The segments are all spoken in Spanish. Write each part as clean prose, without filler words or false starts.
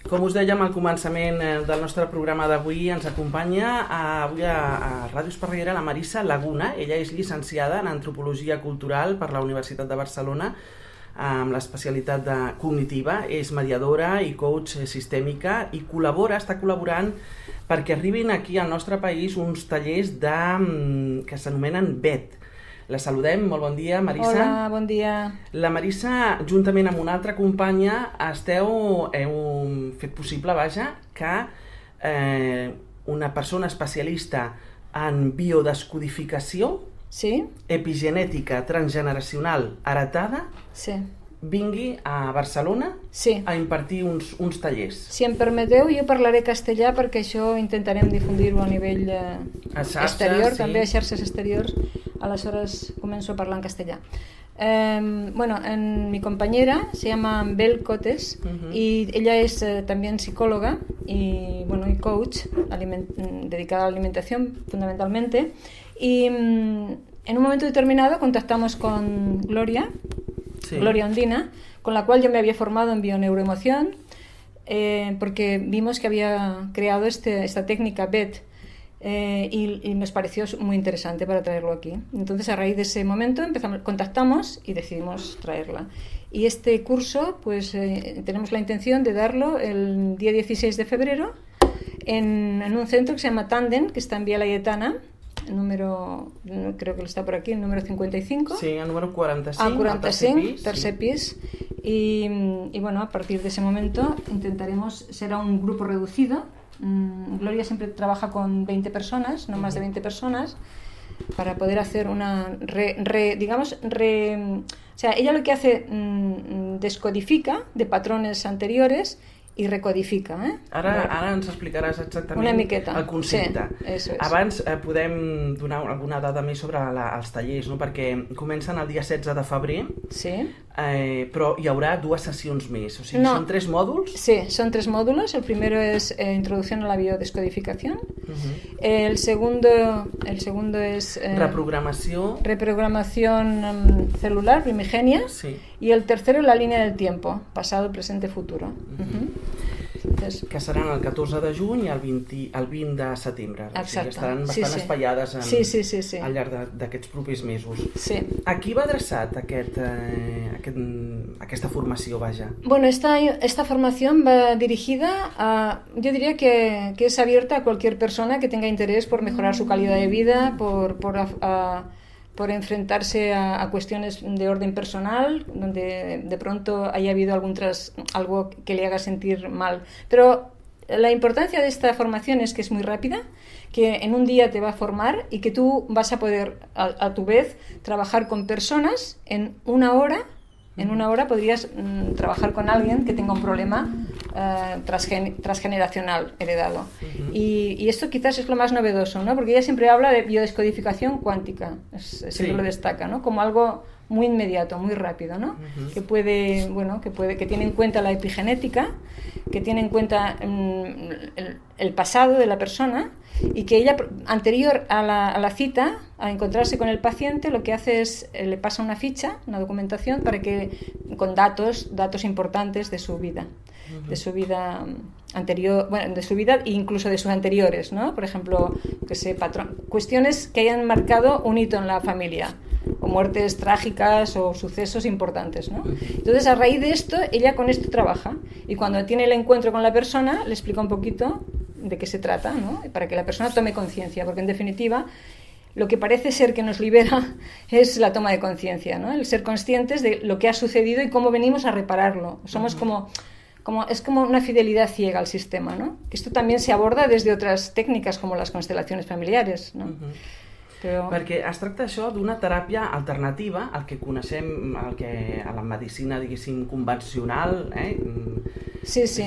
Com us dèiem al començament del nostre programa d'avui, ens acompanya avui a Ràdio Esparreguera la Marisa Laguna. Ella és llicenciada en Antropologia Cultural per la Universitat de Barcelona amb l'especialitat de cognitiva, és mediadora i coach sistèmica i està col·laborant perquè arribin aquí al nostre país uns tallers que s'anomenen BET. La saludem, molt bon dia, Marisa. Hola, bon dia. La Marisa, juntament amb una altra companya, heu fet possible, que una persona especialista en biodescodificació, epigenètica transgeneracional heretada, vingui a Barcelona a impartir uns tallers. Si em permeteu, jo parlaré castellà perquè això intentarem difundir-ho a nivell exterior, també a xarxes exteriors. Aleshores començo a parlar en castellà. Mi compañera se llama Bel Cotes y ella es también psicóloga y coach dedicada a la alimentación fundamentalmente. Y en un momento determinado contactamos con Gloria Ondina, con la cual yo me había formado en bioneuroemoción porque vimos que había creado esta técnica BET. Y nos pareció muy interesante para traerlo aquí. Entonces, a raíz de ese momento contactamos y decidimos traerla. Y este curso, pues tenemos la intención de darlo el día 16 de febrero en un centro que se llama Tandem, que está en Vía Laietana, creo que está por aquí, el número 55. Sí, el número 45, 45, tercer pis. Y bueno, a partir de ese momento será un grupo reducido. Gloria siempre trabaja con 20 personas, no más de 20 personas, para poder hacer una o sea, ella lo que hace descodifica de patrones anteriores i recodifica. Ara ens explicaràs exactament el concepte. Sí, abans podem donar alguna dada més sobre els tallers, no? Perquè comencen el dia 16 de febrer, però hi haurà 2 sessions més. O sigui, ¿son 3 módulos? Sí, son 3 módulos. El primero es Introducción a la Biodescodificación. El segundo es reprogramación celular primigenia. Y el tercero, la línea del tiempo, pasado, presente, futuro. Que seran el 14 de juny i el 20 de setembre. O sigui, estaran bastant espaiades al llarg d'aquests propers mesos. A qui va adreçat aquesta formació, vaja? Bueno, esta formación va dirigida yo diría que es abierta a cualquier persona que tenga interés por mejorar su calidad de vida, por enfrentarse a cuestiones de orden personal, donde de pronto haya habido algo que le haga sentir mal. Pero la importancia de esta formación es que es muy rápida, que en un día te va a formar y que tú vas a poder, a tu vez, trabajar con personas en una hora. En una hora podrías trabajar con alguien que tenga un problema transgeneracional heredado. Y esto quizás es lo más novedoso, ¿no? Porque ella siempre habla de biodescodificación cuántica, siempre lo destaca, ¿no? Como algo muy inmediato, muy rápido, ¿no? Que tiene en cuenta la epigenética, que tiene en cuenta el pasado de la persona, y que ella, anterior a la cita, a encontrarse con el paciente, lo que hace es le pasa una ficha, una documentación con datos importantes de su vida, anterior, de su vida e incluso de sus anteriores, ¿no? Por ejemplo, cuestiones que hayan marcado un hito en la familia, o muertes trágicas o sucesos importantes, ¿no? Entonces, a raíz de esto, ella con esto trabaja, y cuando tiene el encuentro con la persona, le explica un poquito de qué se trata, ¿no? Para que la persona tome conciencia, porque en definitiva lo que parece ser que nos libera es la toma de conciencia, ¿no? El ser conscientes de lo que ha sucedido y cómo venimos a repararlo. Somos es como una fidelidad ciega al sistema, ¿no? Esto también se aborda desde otras técnicas como las constelaciones familiares, ¿no? Perquè es tracta això d'una teràpia alternativa al que coneixem a la medicina, diguéssim, convencional. És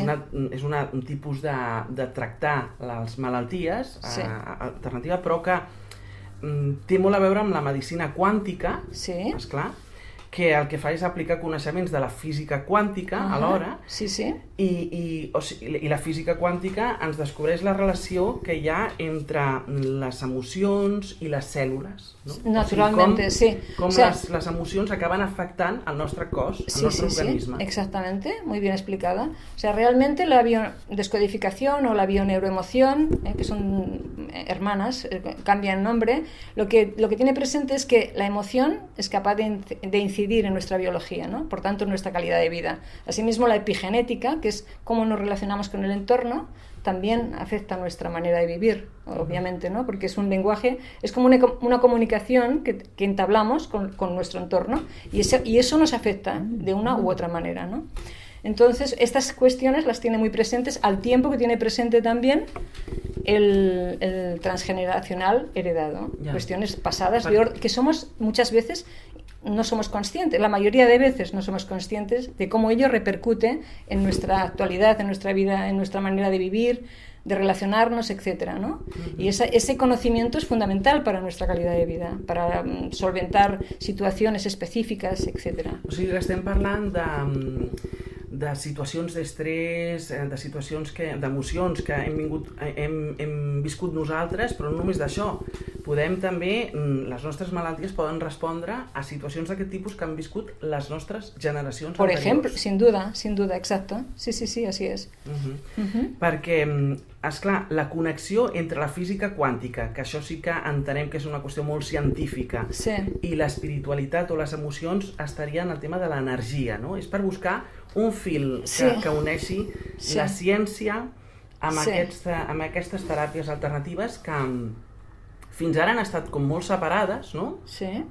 un tipus de tractar les malalties alternativa, però que té molt a veure amb la medicina quàntica, esclar, que el que fa és aplicar coneixements de la física quàntica alhora, i la física quàntica ens descobreix la relació que hi ha entre les emocions i les cèl·lules, no? Naturalmente, com les emocions acaben afectant el nostre cos, el nostre organisme. Sí, exactamente, muy bien explicada. O sea, realmente la biodescodificación o la bioneuroemoción, que son hermanas, cambian nombre, lo que tiene presente es que la emoción es capaz de incidir en nuestra biología, ¿no? Por tanto, en nuestra calidad de vida. Asimismo, la epigenética, que es cómo nos relacionamos con el entorno, también afecta nuestra manera de vivir, obviamente, ¿no? Porque es un lenguaje, es como una comunicación que entablamos con nuestro entorno y eso nos afecta de una u otra manera, ¿no? Entonces, estas cuestiones las tiene muy presentes al tiempo que tiene presente también el transgeneracional heredado. Cuestiones pasadas que somos muchas veces no somos conscientes, la mayoría de veces no somos conscientes de cómo ello repercute en nuestra actualidad, en nuestra vida, en nuestra manera de vivir, de relacionarnos, etcétera, ¿no? Y ese conocimiento es fundamental para nuestra calidad de vida, para solventar situaciones específicas, etcétera. O sigui, estem parlant de situacions d'estrès, de situacions d'emocions que hem viscut nosaltres, però no només d'això. Podem també, les nostres malalties poden respondre a situacions d'aquest tipus que han viscut les nostres generacions Por anteriors. ejemplo, sin duda, exacto. Sí, así es. Perquè, esclar, la connexió entre la física quàntica, que això sí que entenem que és una qüestió molt científica, i l'espiritualitat o les emocions estaria en el tema de l'energia, no? És per buscar un fil que uneixi la ciència amb aquestes teràpies alternatives que fins ara han estat com molt separades, no? Sí.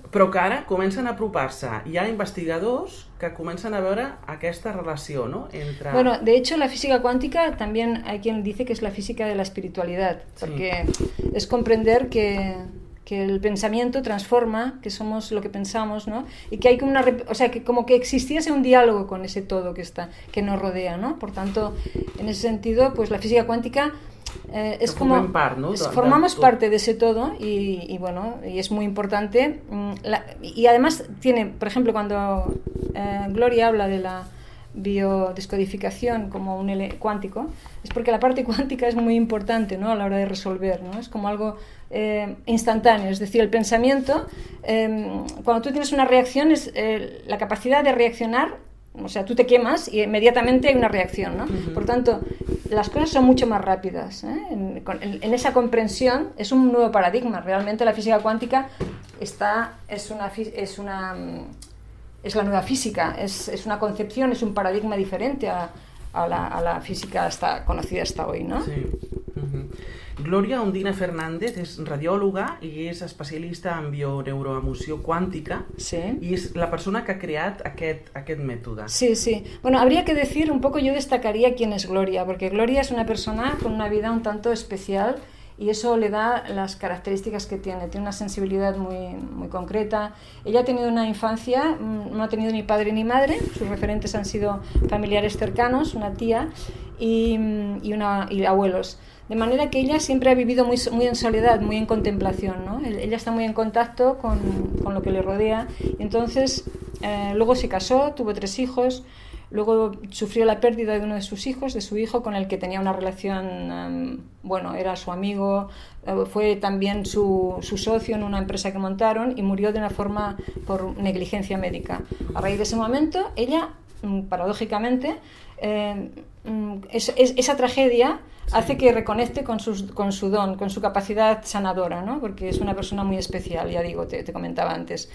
Però que ara comencen a apropar-se. Hi ha investigadors que comencen a veure aquesta relació, ¿no? Entre... Bueno, de hecho, la física cuántica también hay quien dice que es la física de la espiritualidad, porque es comprender que el pensamiento transforma, que somos lo que pensamos, ¿no? Y que hay como que como que existiese un diálogo con ese todo que nos rodea, ¿no? Por tanto, en ese sentido, pues la física cuántica es como formamos parte de ese todo y bueno, y es muy importante y además tiene, por ejemplo, cuando Gloria habla de la biodescodificación como un cuántico, es porque la parte cuántica es muy importante, ¿no? A la hora de resolver, ¿no? Es como algo instantáneo, es decir, el pensamiento, cuando tú tienes una reacción, es la capacidad de reaccionar, o sea, tú te quemas y inmediatamente hay una reacción, ¿no? Por tanto, las cosas son mucho más rápidas, ¿eh? En esa comprensión es un nuevo paradigma. Realmente la física cuántica es la nueva física, es una concepción, es un paradigma diferente a la física conocida hasta hoy, ¿no? Sí. Gloria Ondina Fernández és radiòloga i és especialista en bioneuroemoció quàntica i és la persona que ha creat aquest mètode. Sí. Bueno, habría que decir un poco, yo destacaría quién es Gloria, porque Gloria es una persona con una vida un tanto especial y eso le da las características que tiene una sensibilidad muy, muy concreta. Ella ha tenido una infancia, no ha tenido ni padre ni madre, sus referentes han sido familiares cercanos, una tía y abuelos. De manera que ella siempre ha vivido muy en soledad, muy en contemplación, ¿no? Ella está muy en contacto con lo que le rodea. Y entonces, luego se casó, tuvo 3 hijos, luego sufrió la pérdida de uno de sus hijos, de su hijo, con el que tenía una relación, era su amigo, fue también su socio en una empresa que montaron y murió de una forma por negligencia médica. A raíz de ese momento, ella, paradójicamente, esa tragedia hace que reconecte con su don, con su capacidad sanadora, ¿no? Porque es una persona muy especial, ya digo, te comentaba antes.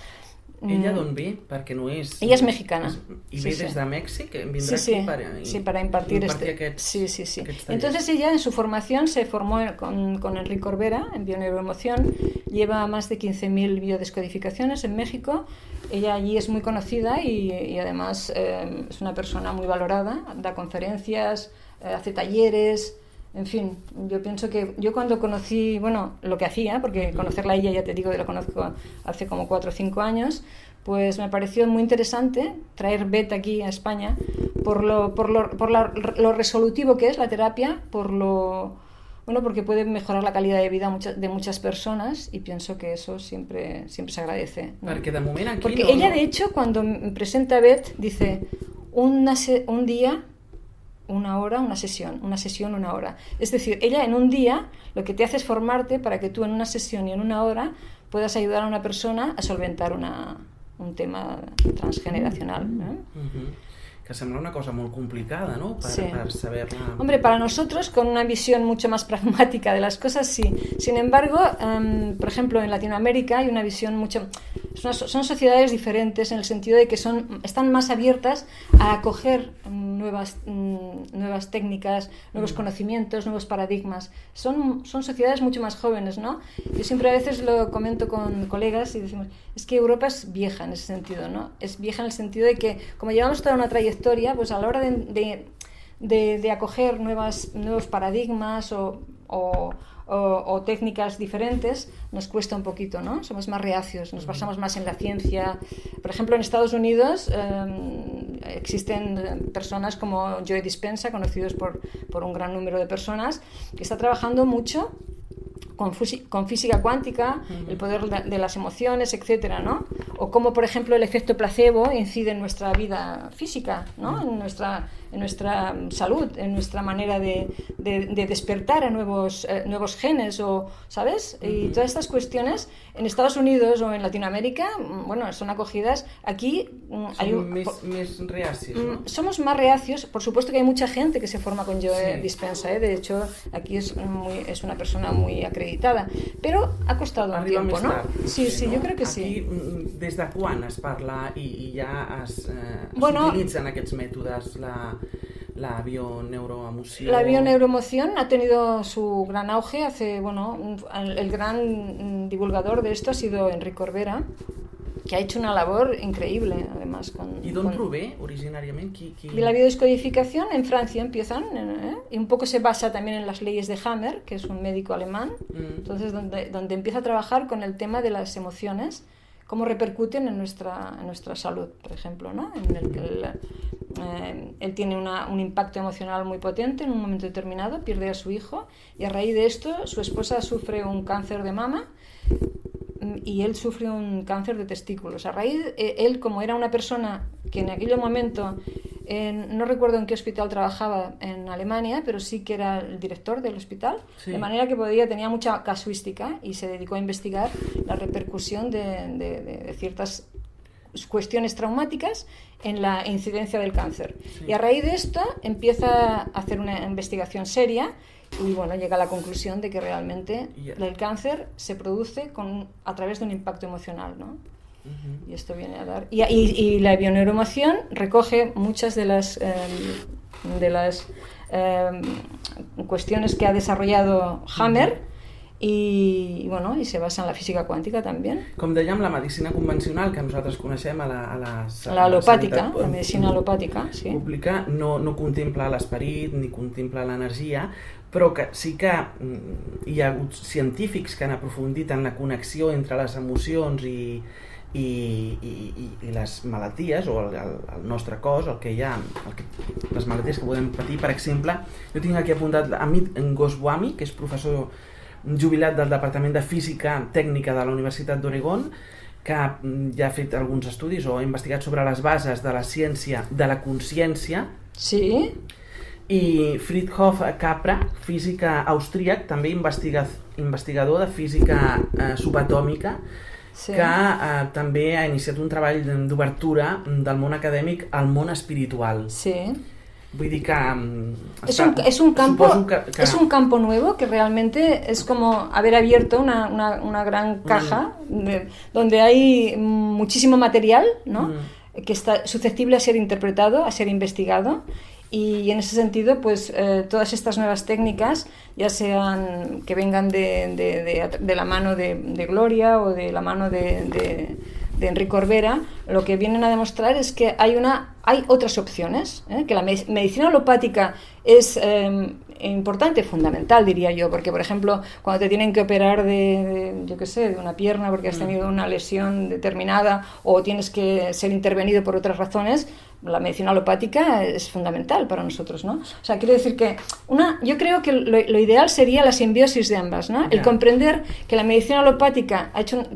Ella d'on ve? Perquè no és... Ella és mexicana. I ve des de Mèxic? Vindrà aquí para impartir aquests Sí. Entonces ella en su formación se formó con Enrique Corbera en bioneuroemoción, lleva más de 15.000 biodescodificaciones en México. Ella allí es muy conocida y además es una persona muy valorada, da conferencias, hace talleres. En fin, yo pienso que yo cuando conocí, lo que hacía, porque conocerla a ella, ya te digo, la conozco hace como 4 o 5 años, pues me pareció muy interesante traer BET aquí a España por lo resolutivo que es la terapia, por lo Bueno, porque puede mejorar la calidad de vida de muchas personas y pienso que eso siempre se agradece, ¿no? Perquè de moment aquí porque ella, de hecho, cuando me presenta a Beth, dice un día, una hora, una sesión, una hora. Es decir, ella en un día lo que te hace es formarte para que tú en una sesión y en una hora puedas ayudar a una persona a solventar un tema transgeneracional, ¿no? Que sembla una cosa molt complicada, ¿no? Per saber-la... Hombre, para nosotros, con una visión mucho más pragmática de las cosas, sí. Sin embargo, por ejemplo, en Latinoamérica hay una visión mucho... Son sociedades diferentes en el sentido de que están más abiertas a acoger nuevas técnicas, nuevos conocimientos, nuevos paradigmas. Son sociedades mucho más jóvenes, ¿no? Yo siempre a veces lo comento con colegas y decimos, es que Europa es vieja en ese sentido, ¿no? Es vieja en el sentido de que, como llevamos toda una trayectoria, pues a la hora de acoger nuevos paradigmas o técnicas diferentes, nos cuesta un poquito, ¿no? Somos más reacios, nos basamos más en la ciencia. Por ejemplo, en Estados Unidos existen personas como Joe Dispenza, conocidos por un gran número de personas, que está trabajando mucho con física cuántica, el poder de las emociones, etcétera, ¿no? O cómo, por ejemplo, el efecto placebo incide en nuestra vida física, ¿no? En nuestra salud, en nuestra manera de despertar a nuevos genes, o, ¿sabes? Y todas estas cuestiones en Estados Unidos o en Latinoamérica, bueno, son acogidas. Aquí més reacis, ¿no? Somos más reacios. Por supuesto que hay mucha gente que se forma con Joe Dispenza, ¿eh? De hecho, aquí es una persona muy acreditada, pero ha costado un tiempo, ¿no? Sí, yo creo que sí. Aquí, des de quan es parla i ja s'utilitzen aquests mètodes, la bioneuroemoció? La bioneuroemoción ha tenido su gran auge el gran divulgador de esto ha sido Enric Corbera, que ha hecho una labor increíble, además. ¿Y dónde prové originariamente? De la biodescodificación en Francia empiezan, y un poco se basa también en las leyes de Hammer, que es un médico alemán, entonces donde empieza a trabajar con el tema de las emociones, cómo repercuten en nuestra salud, por ejemplo, ¿no? En el que él tiene un impacto emocional muy potente en un momento determinado, pierde a su hijo, y a raíz de esto su esposa sufre un cáncer de mama y él sufre un cáncer de testículos. A raíz, él, como era una persona que en aquel momento, no recuerdo en qué hospital trabajaba en Alemania, pero sí que era el director del hospital, de manera que tenía mucha casuística y se dedicó a investigar la repercusión de ciertas cuestiones traumáticas en la incidencia del cáncer. Y a raíz de esto empieza a hacer una investigación seria y llega a la conclusión de que realmente el cáncer se produce a través de un impacto emocional, ¿no? Y esto viene a dar... Y la bioneuroemoción recoge muchas de las cuestiones que ha desarrollado Hammer, i se basa en la física quàntica també. Com dèiem, la medicina convencional que nosaltres coneixem a l'alopàtica, la medicina alopàtica, sí, pública, no contempla l'esperit ni contempla l'energia, però que sí que hi ha hagut científics que han aprofundit en la connexió entre les emocions i les malalties, o el nostre cos, el que hi ha, les malalties que podem patir. Per exemple, jo tinc aquí apuntat Amit Goswami, que és professor jubilat del Departament de Física Tècnica de la Universitat d'Oregon, que ja ha fet alguns estudis o ha investigat sobre les bases de la ciència de la consciència. Sí. I Fritjof Capra, físic austríac, també investigador de física subatòmica, que també ha iniciat un treball d'obertura del món acadèmic al món espiritual. Sí. Vull dir que... Es un campo nuevo que realmente es como haber abierto una gran caja donde hay muchísimo material, ¿no? Que está susceptible a ser interpretado, a ser investigado, y en ese sentido pues todas estas nuevas técnicas, ya sean que vengan de la mano de Gloria o de la mano de Enric Corbera, lo que vienen a demostrar es que hay una hay otras opciones, que la medicina alopática es importante, fundamental, diría yo, porque, por ejemplo, cuando te tienen que operar yo qué sé, de una pierna porque has tenido una lesión determinada o tienes que ser intervenido por otras razones, la medicina alopática es fundamental para nosotros, ¿no? O sea, quiere decir que yo creo que lo ideal sería la simbiosis de ambas, ¿no? El comprender que la medicina alopática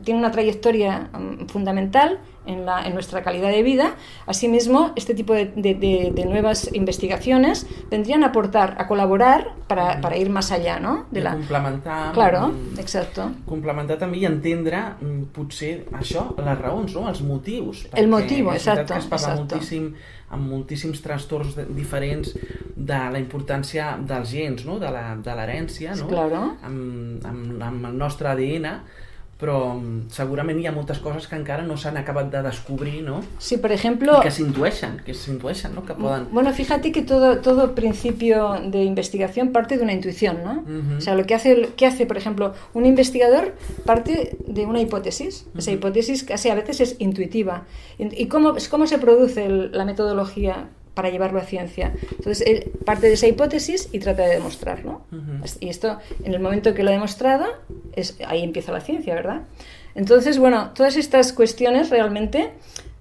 tiene una trayectoria fundamental en nuestra calidad de vida. Asimismo, este tipo de nuevas investigaciones vendrían a aportar, a colaborar para ir más allá, no? Complementar. Claro, exacto. Complementar també i entendre, potser, això, les raons, no? Els motius. El motiu, exacto. Es parla moltíssim, amb moltíssims trastorns diferents de la importància dels gens, no? De l'herència, no? Claro. Amb el nostre ADN, però segurament hi ha moltes coses que encara no s'han acabat de descobrir, ¿no? Sí, por ejemplo... Y que s'intueixen, ¿no? Que poden... Bueno, fíjate que todo principio de investigación parte de una intuición, ¿no? O sea, ¿qué hace, por ejemplo, un investigador? Parte de una hipótesis. Esa hipótesis casi a veces es intuitiva. ¿Y cómo se produce la metodología para llevarlo a ciencia? Entonces, él parte de esa hipótesis y trata de demostrarlo. Y esto, en el momento que lo ha demostrado, ahí empieza la ciencia, ¿verdad? Entonces, bueno, todas estas cuestiones realmente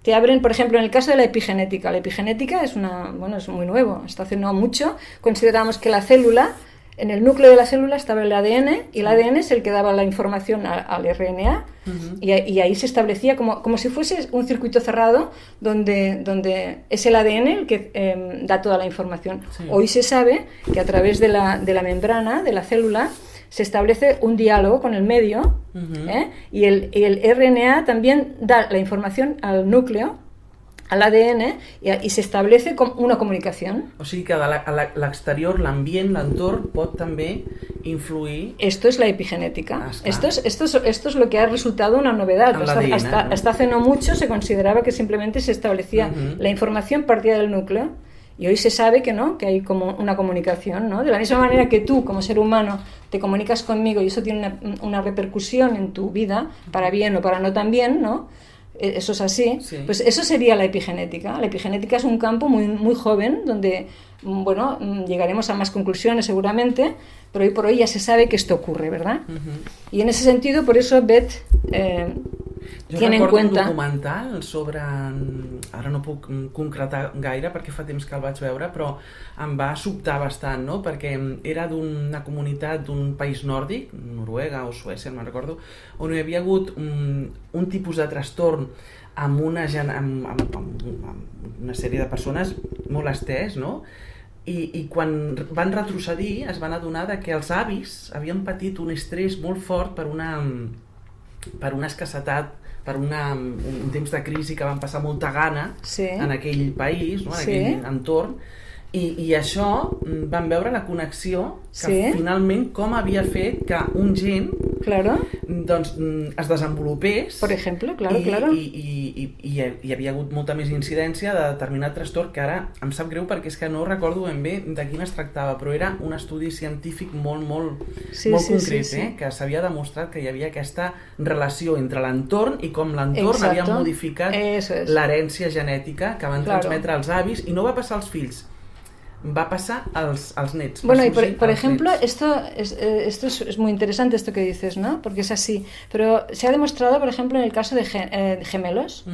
te abren, por ejemplo, en el caso de la epigenética. La epigenética es muy nuevo. Hasta hace no mucho consideramos que la célula, en el núcleo de la célula estaba el ADN, y el ADN es el que daba la información al RNA, y ahí se establecía como si fuese un circuito cerrado donde es el ADN el que da toda la información. Sí. Hoy se sabe que a través de la membrana de la célula se establece un diálogo con el medio, y el RNA también da la información al núcleo, al ADN, i se establece com una comunicación. O sigui que a l'exterior, l'ambient, l'entorn pot també influir... Esto es la epigenética. Esto es lo que ha resultado una novedad. Hasta hace no mucho se consideraba que simplemente se establecía la información partida del núcleo, y hoy se sabe que no, que hay como una comunicación, ¿no? De la misma manera que tú, como ser humano, te comunicas conmigo y eso tiene una repercusión en tu vida, para bien o para no tan bien, ¿no? Eso es así, sí. Pues eso sería la epigenética. La epigenética es un campo muy, muy joven, donde, bueno, llegaremos a más conclusiones seguramente, pero hoy por hoy ya se sabe que esto ocurre, ¿verdad? Y en ese sentido, por eso Beth tiene en cuenta... un documental sobre... Ara no puc concretar gaire perquè fa temps que el vaig veure, però em va sobtar bastant, no? Perquè era d'una comunitat d'un país nòrdic, Noruega o Suècia, no me'n recordo, on hi havia hagut un tipus de trastorn amb una sèrie de persones molt estès, no? I quan van retrocedir es van adonar que els avis havien patit un estrès molt fort per una escassetat, per un temps de crisi que van passar molta gana en aquell país, no? En aquell entorn, i això van veure la connexió que finalment com havia fet que un gen doncs es desenvolupés, por ejemplo, claro. I hi havia hagut molta més incidència de determinat trastorn, que ara em sap greu perquè és que no recordo ben bé de quin es tractava, però era un estudi científic molt concret, que s'havia demostrat que hi havia aquesta relació entre l'entorn i com l'entorn havia modificat l'herència genètica que van transmetre als avis, i no va passar als fills, va pasar als nets. Bueno, y por ejemplo, esto es muy interesante esto que dices, ¿no? Porque es así. Pero se ha demostrado, por ejemplo, en el caso de gemelos,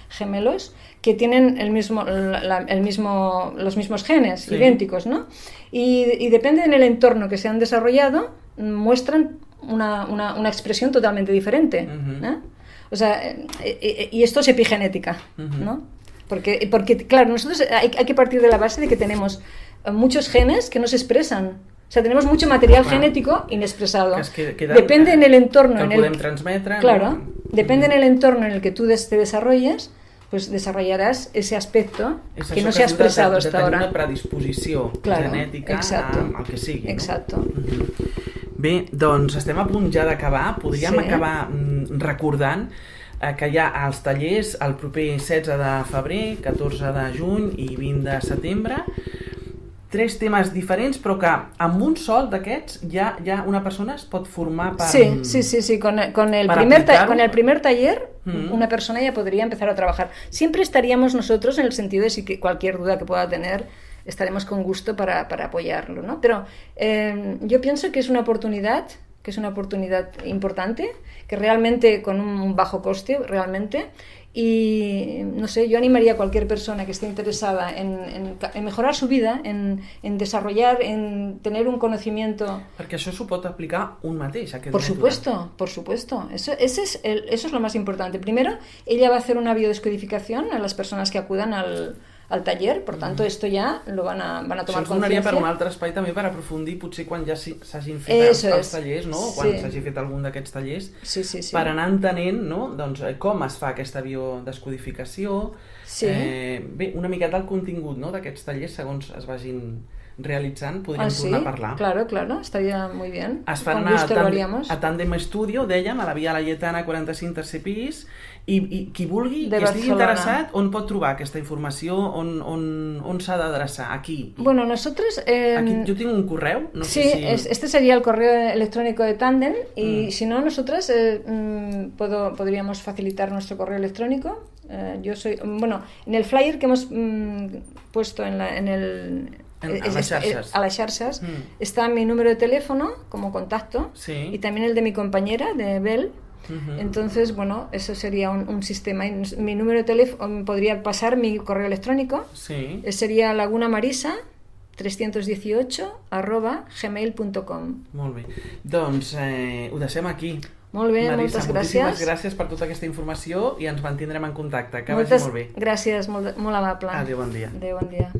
gemelos que tienen los mismos genes, idénticos, ¿no? Y depende del entorno que se han desarrollado, muestran una expresión totalmente diferente. O sea, y esto es epigenética, ¿no? Porque claro, nosotros hay que partir de la base de que tenemos muchos genes que no se expresan. O sea, tenemos mucho material genético inexpresado. Depende en el entorno en el que transmetre. Claro, depende en el entorno en el que tú te desarrolles, pues desarrollarás ese aspecto que no se ha expresado hasta ahora. Una predisposició genètica al que sigui. Exacto. Bé, doncs estem a punt ja d'acabar. Podríem acabar recordant que hi ha els tallers el proper 16 de febrer, 14 de juny i 20 de setembre. 3 temes diferents, però que amb un sol d'aquests ja una persona es pot formar per... Sí. Con el primer taller una persona ya podría empezar a trabajar. Siempre estaríamos nosotros en el sentido de si cualquier duda que pueda tener, estaremos con gusto para apoyarlo, ¿no? Pero yo pienso que es una oportunidad importante, que realmente con un bajo coste, realmente. Y no sé, yo animaría a cualquier persona que esté interesada en mejorar su vida, en desarrollar, en tener un conocimiento. Perquè això s'ho pot aplicar un mateix, aquest Por supuesto. Eso es lo más importante. Primero, ella va a hacer una biodescodificación a las personas que acudan al taller, por tanto, esto ya lo van a tomar conciencia. Això ens donaria per un altre espai també per aprofundir, potser quan ja s'hagin fet els tallers, no? Quan s'hagi fet algun d'aquests tallers, per anar entenent, no? Doncs, com es fa aquesta biodescodificació, bé, una miqueta el contingut, no? D'aquests tallers, segons es vagin realitzant, podríem tornar a parlar. Claro, estaría muy bien. Es fan a Tandem Studio, dèiem, a la Via Laietana 45, tercer pis, i qui vulgui, qui estigui interessat, on pot trobar aquesta informació, on s'ha d'adreçar? Aquí. Bueno, nosotros... Aquí yo tengo un correo, no sé si... este sería el correo electrónico de Tandem, y si no, nosotras podríamos facilitar nuestro correo electrónico. Yo soy... Bueno, en el flyer que hemos puesto a las xarxas está mi número de teléfono como contacto y también el de mi compañera, de Bel. Entonces, bueno, eso sería un sistema. Mi número de teléfono, podría pasar mi correo electrónico, sería lagunamarisa318@gmail.com. Molt bé. Doncs ho deixem aquí. Molt bé, Marisa, moltes gràcies. Moltíssimes gràcies per tota aquesta informació i ens mantindrem en contacte. Que vagi molt bé. Gràcies, molt amable. Adéu, bon dia. Adéu, bon dia.